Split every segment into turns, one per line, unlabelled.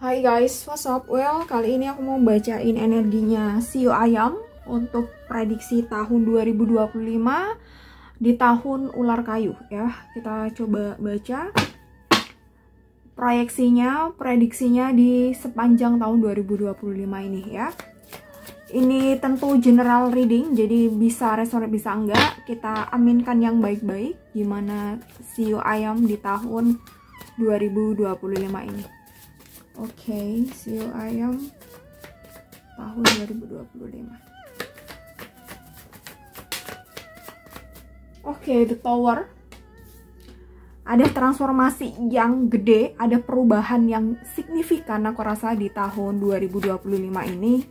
Hai guys, what's up? Well, kali ini aku mau bacain energinya Shio Ayam untuk prediksi tahun 2025 di tahun ular kayu ya. Kita coba baca prediksinya di sepanjang tahun 2025 ini ya. Ini tentu general reading, jadi bisa resonate bisa enggak. Kita aminkan yang baik-baik gimana Shio Ayam di tahun 2025 ini. Oke, Shio Ayam tahun 2025. Oke, The Tower. Ada transformasi yang gede, ada perubahan yang signifikan aku rasa di tahun 2025 ini.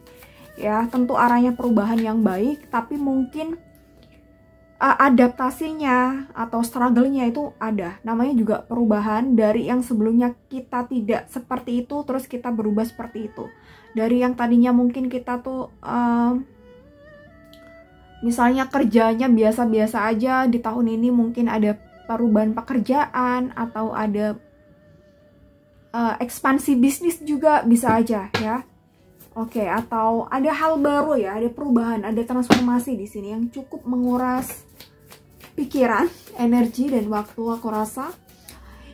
Ya, tentu arahnya perubahan yang baik, tapi mungkin adaptasinya atau struggle-nya itu ada. Namanya juga perubahan dari yang sebelumnya kita tidak seperti itu, terus kita berubah seperti itu. Dari yang tadinya mungkin kita tuh misalnya kerjanya biasa-biasa aja, di tahun ini mungkin ada perubahan pekerjaan atau ada ekspansi bisnis juga bisa aja ya. Oke, atau ada hal baru ya, ada perubahan, ada transformasi di sini yang cukup menguras pikiran, energi, dan waktu aku rasa.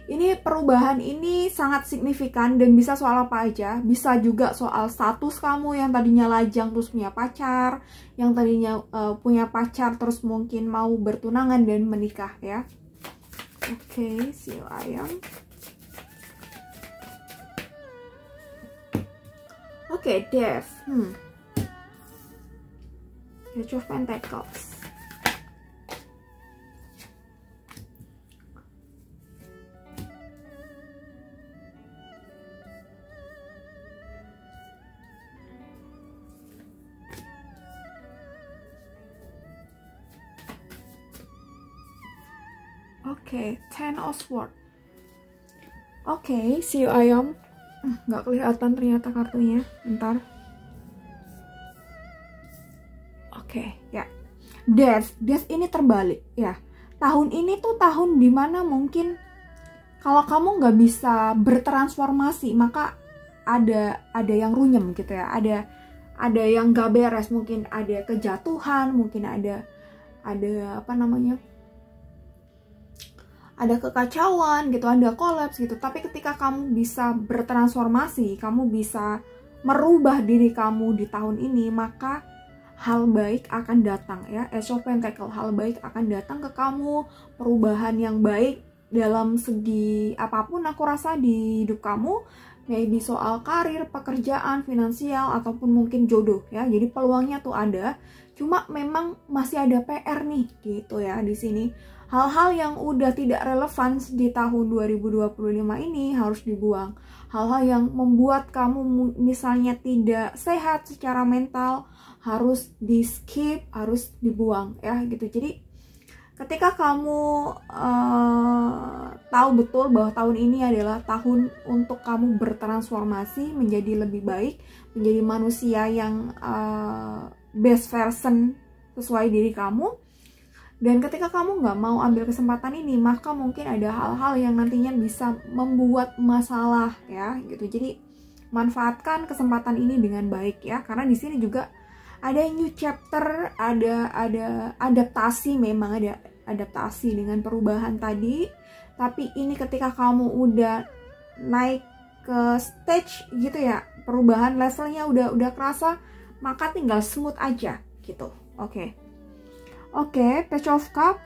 Ini perubahan ini sangat signifikan dan bisa soal apa aja. Bisa juga soal status kamu yang tadinya lajang terus punya pacar, yang tadinya punya pacar terus mungkin mau bertunangan dan menikah ya. Oke, Shio Ayam. Oke, Dev. Page of Pentacles. Oke, Ten of Swords. Oke, Shio Ayam. Nggak kelihatan ternyata kartunya. Bentar. Oke, ya. Death ini terbalik ya. Tahun ini tuh tahun dimana mungkin kalau kamu nggak bisa bertransformasi, maka ada yang runyem gitu ya. Ada yang nggak beres, mungkin ada kejatuhan, mungkin ada apa namanya? Ada kekacauan gitu, ada kolaps gitu. Tapi ketika kamu bisa bertransformasi, kamu bisa merubah diri kamu di tahun ini, maka hal baik akan datang ya. Ace of Pentacles, hal baik akan datang ke kamu, perubahan yang baik dalam segi apapun aku rasa di hidup kamu, maybe soal karir, pekerjaan, finansial, ataupun mungkin jodoh ya. Jadi peluangnya tuh ada, cuma memang masih ada PR nih gitu ya di sini. Hal-hal yang udah tidak relevan di tahun 2025 ini harus dibuang. Hal-hal yang membuat kamu misalnya tidak sehat secara mental harus di skip, harus dibuang ya gitu. Jadi ketika kamu tahu betul bahwa tahun ini adalah tahun untuk kamu bertransformasi menjadi lebih baik, menjadi manusia yang best version sesuai diri kamu. Dan ketika kamu nggak mau ambil kesempatan ini, maka mungkin ada hal-hal yang nantinya bisa membuat masalah ya gitu. Jadi manfaatkan kesempatan ini dengan baik ya, karena di sini juga ada new chapter, ada adaptasi, memang ada adaptasi dengan perubahan tadi. Tapi ini ketika kamu udah naik ke stage gitu ya, perubahan levelnya udah kerasa, maka tinggal smooth aja gitu. Oke, Page of Cup,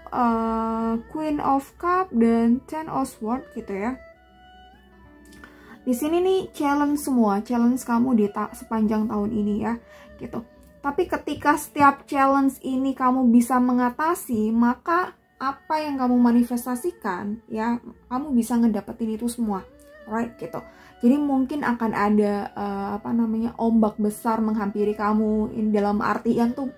Queen of Cup, dan Ten of Swords gitu ya. Di sini nih challenge kamu di sepanjang tahun ini ya, gitu. Tapi ketika setiap challenge ini kamu bisa mengatasi, maka apa yang kamu manifestasikan ya, kamu bisa ngedapetin itu semua, right gitu. Jadi mungkin akan ada ombak besar menghampiri kamu, dalam artian tuh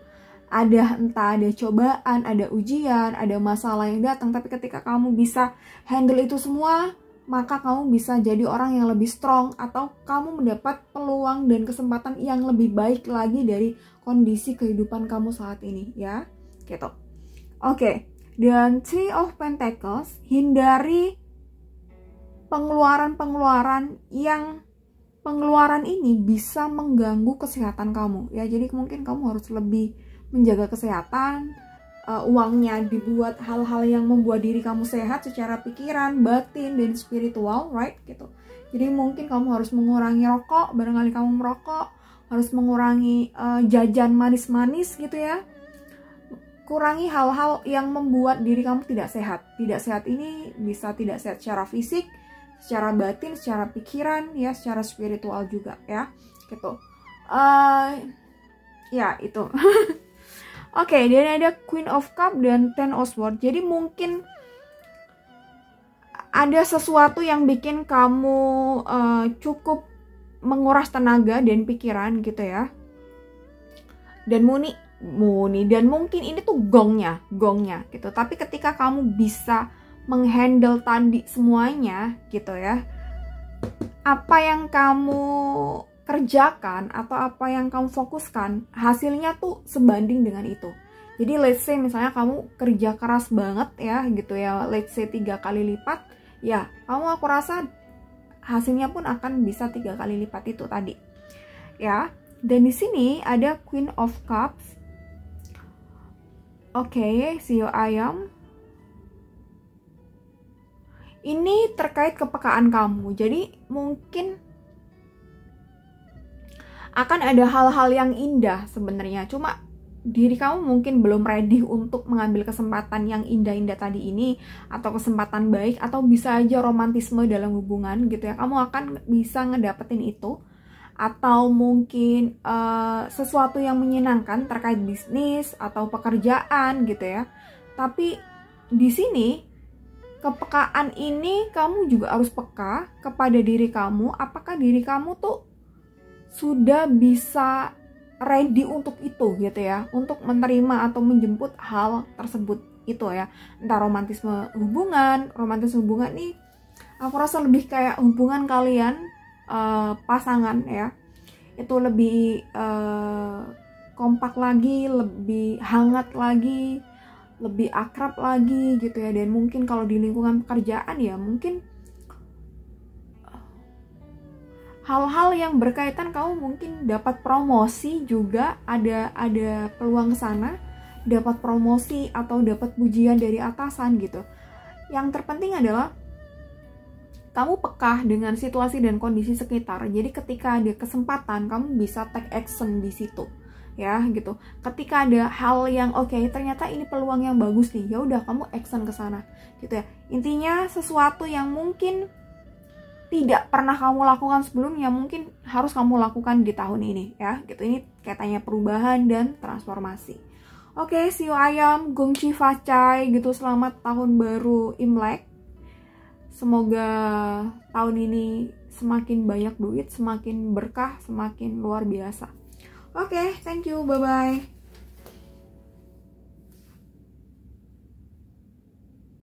entah ada cobaan, ada ujian, ada masalah yang datang, tapi ketika kamu bisa handle itu semua, maka kamu bisa jadi orang yang lebih strong, atau kamu mendapat peluang dan kesempatan yang lebih baik lagi dari kondisi kehidupan kamu saat ini ya gitu. Oke, dan Three of Pentacles, hindari pengeluaran yang pengeluaran ini bisa mengganggu kesehatan kamu ya. Jadi mungkin kamu harus lebih menjaga kesehatan. Uangnya dibuat hal-hal yang membuat diri kamu sehat secara pikiran, batin, dan spiritual, right? Gitu. Jadi mungkin kamu harus mengurangi rokok, barangkali kamu merokok, harus mengurangi jajan manis-manis gitu ya. Kurangi hal-hal yang membuat diri kamu tidak sehat. Tidak sehat ini bisa tidak sehat secara fisik, secara batin, secara pikiran, ya, secara spiritual juga ya. Gitu. Ya itu. Oke, dan ada Queen of Cup dan Ten of Swords. Jadi mungkin ada sesuatu yang bikin kamu cukup menguras tenaga dan pikiran gitu ya. Dan dan mungkin ini tuh gongnya gitu. Tapi ketika kamu bisa menghandle tadi semuanya gitu ya, apa yang kamu kerjakan atau apa yang kamu fokuskan, hasilnya tuh sebanding dengan itu. Jadi let's say misalnya kamu kerja keras banget ya gitu ya, let's say 3 kali lipat, ya aku rasa hasilnya pun akan bisa 3 kali lipat itu tadi ya. Dan di sini ada Queen of Cups. Oke, Shio Ayam. Ini terkait kepekaan kamu. Jadi mungkin akan ada hal-hal yang indah sebenarnya, cuma diri kamu mungkin belum ready untuk mengambil kesempatan yang indah-indah tadi ini, atau kesempatan baik, atau bisa aja romantisme dalam hubungan gitu ya. Kamu akan bisa ngedapetin itu, atau mungkin sesuatu yang menyenangkan terkait bisnis atau pekerjaan gitu ya. Tapi di sini kepekaan ini kamu juga harus peka kepada diri kamu, apakah diri kamu tuh sudah bisa ready untuk itu gitu ya, untuk menerima atau menjemput hal tersebut itu ya. Entah romantisme hubungan nih, aku rasa lebih kayak hubungan kalian pasangan ya, itu lebih kompak lagi, lebih hangat lagi, lebih akrab lagi gitu ya. Dan mungkin kalau di lingkungan pekerjaan ya mungkin hal-hal yang berkaitan, kamu mungkin dapat promosi juga, ada peluang ke sana, dapat promosi atau dapat pujian dari atasan gitu. Yang terpenting adalah kamu peka dengan situasi dan kondisi sekitar. Jadi ketika ada kesempatan, kamu bisa take action di situ ya gitu. Ketika ada hal yang oke, ternyata ini peluang yang bagus nih, ya udah kamu action ke sana gitu ya. Intinya sesuatu yang mungkin tidak pernah kamu lakukan sebelumnya, mungkin harus kamu lakukan di tahun ini ya gitu. Ini katanya perubahan dan transformasi. Oke, Shio Ayam, Gongchi Facai gitu. Selamat tahun baru Imlek. Semoga tahun ini semakin banyak duit, semakin berkah, semakin luar biasa. Oke, thank you, bye bye.